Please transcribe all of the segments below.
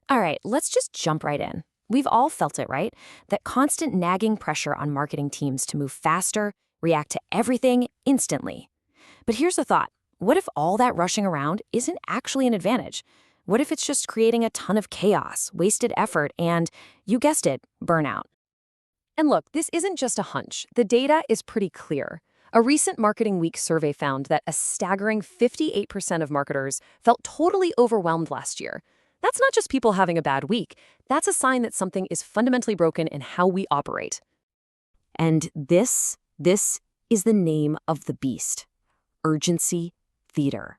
All right, let's just jump right in. We've all felt it, right? That constant nagging pressure on marketing teams to move faster, react to everything instantly. But here's the thought. What if all that rushing around isn't actually an advantage? What if it's just creating a ton of chaos, wasted effort, and, you guessed it, burnout? And look, this isn't just a hunch. The data is pretty clear. A recent Marketing Week survey found that a staggering 58% of marketers felt totally overwhelmed last year. That's not just people having a bad week. That's a sign that something is fundamentally broken in how we operate. And this is the name of the beast. Urgency theater.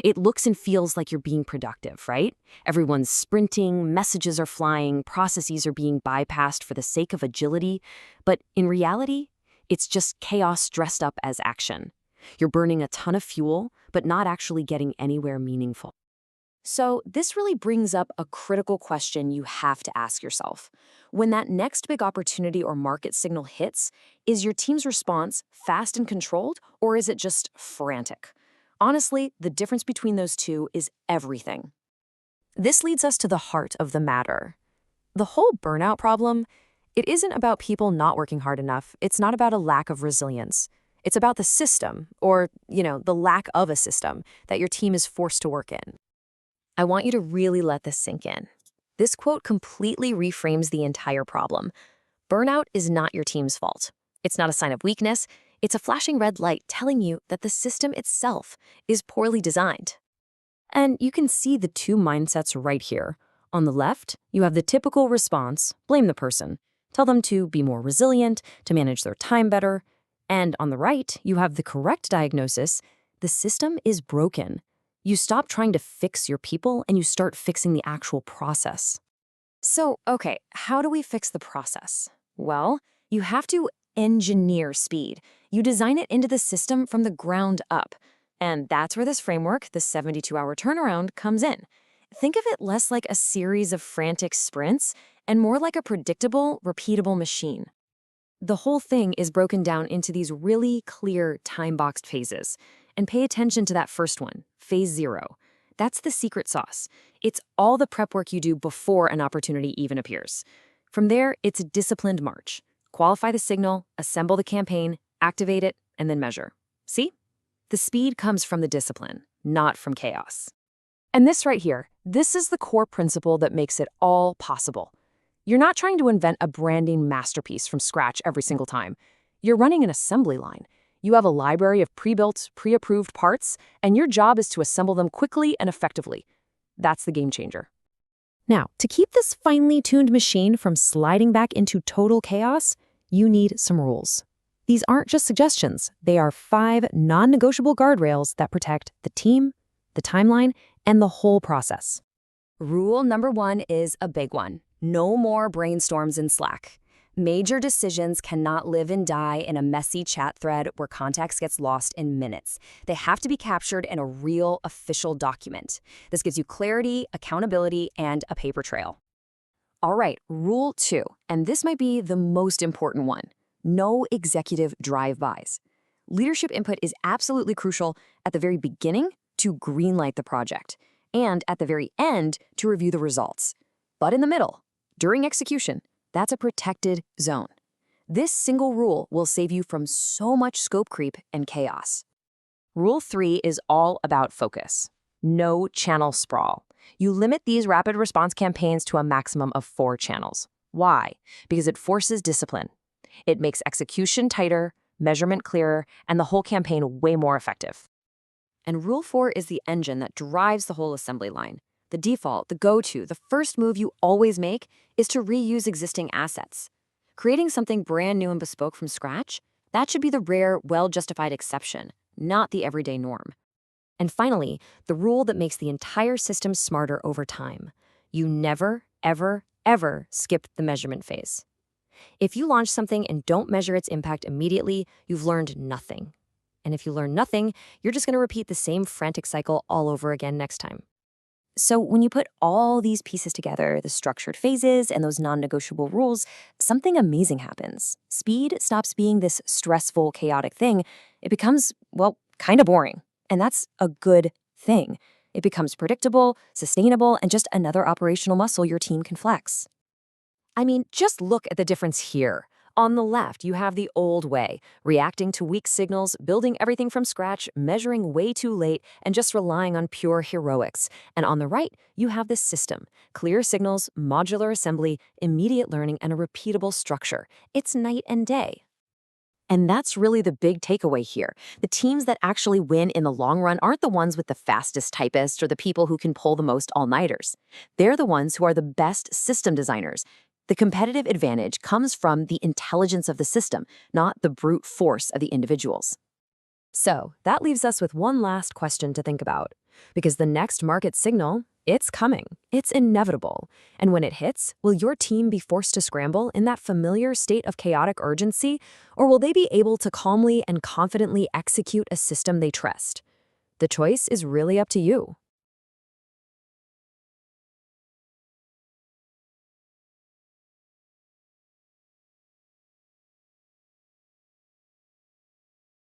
It looks and feels like you're being productive, right? Everyone's sprinting, messages are flying, processes are being bypassed for the sake of agility. But in reality, it's just chaos dressed up as action. You're burning a ton of fuel, but not actually getting anywhere meaningful. So this really brings up a critical question you have to ask yourself. When that next big opportunity or market signal hits, is your team's response fast and controlled, or is it just frantic? Honestly, the difference between those two is everything. This leads us to the heart of the matter. The whole burnout problem, it isn't about people not working hard enough. It's not about a lack of resilience. It's about the system, or, the lack of a system that your team is forced to work in. I want you to really let this sink in. This quote completely reframes the entire problem. Burnout is not your team's fault. It's not a sign of weakness. It's a flashing red light telling you that the system itself is poorly designed. And you can see the two mindsets right here. On the left, you have the typical response, blame the person. Tell them to be more resilient, to manage their time better. And on the right, you have the correct diagnosis, the system is broken. You stop trying to fix your people and you start fixing the actual process. So, okay, how do we fix the process? Well, you have to engineer speed. You design it into the system from the ground up. And that's where this framework, the 72-hour turnaround, comes in. Think of it less like a series of frantic sprints and more like a predictable, repeatable machine. The whole thing is broken down into these really clear time-boxed phases. And pay attention to that first one, phase 0. That's the secret sauce. It's all the prep work you do before an opportunity even appears. From there, it's a disciplined march. Qualify the signal, assemble the campaign, activate it, and then measure. See? The speed comes from the discipline, not from chaos. And this right here, this is the core principle that makes it all possible. You're not trying to invent a branding masterpiece from scratch every single time. You're running an assembly line. You have a library of pre-built, pre-approved parts, and your job is to assemble them quickly and effectively. That's the game changer. Now, to keep this finely tuned machine from sliding back into total chaos, you need some rules. These aren't just suggestions. They are 5 non-negotiable guardrails that protect the team, the timeline, and the whole process. Rule number 1 is a big one. No more brainstorms in Slack. Major decisions cannot live and die in a messy chat thread where context gets lost in minutes. They have to be captured in a real, official document. This gives you clarity, accountability, and a paper trail. All right, rule 2, and this might be the most important one. No executive drive-bys. Leadership input is absolutely crucial at the very beginning to greenlight the project, and at the very end to review the results. But in the middle, during execution, that's a protected zone. This single rule will save you from so much scope creep and chaos. Rule 3 is all about focus. No channel sprawl. You limit these rapid response campaigns to a maximum of 4 channels. Why? Because it forces discipline. It makes execution tighter, measurement clearer, and the whole campaign way more effective. And Rule 4 is the engine that drives the whole assembly line. The default, the go-to, the first move you always make is to reuse existing assets. Creating something brand new and bespoke from scratch, that should be the rare, well-justified exception, not the everyday norm. And finally, the rule that makes the entire system smarter over time. You never, ever, ever skip the measurement phase. If you launch something and don't measure its impact immediately, you've learned nothing. And if you learn nothing, you're just going to repeat the same frantic cycle all over again next time. So when you put all these pieces together, the structured phases and those non-negotiable rules, something amazing happens. Speed stops being this stressful, chaotic thing. It becomes, well, kind of boring. And that's a good thing. It becomes predictable, sustainable, and just another operational muscle your team can flex. I mean, just look at the difference here. On the left, you have the old way, reacting to weak signals, building everything from scratch, measuring way too late, and just relying on pure heroics. And on the right, you have this system: clear signals, modular assembly, immediate learning, and a repeatable structure. It's night and day. And that's really the big takeaway here. The teams that actually win in the long run aren't the ones with the fastest typists or the people who can pull the most all-nighters. They're the ones who are the best system designers. The competitive advantage comes from the intelligence of the system, not the brute force of the individuals. So that leaves us with one last question to think about. Because the next market signal, it's coming. It's inevitable. And when it hits, will your team be forced to scramble in that familiar state of chaotic urgency, or will they be able to calmly and confidently execute a system they trust? The choice is really up to you.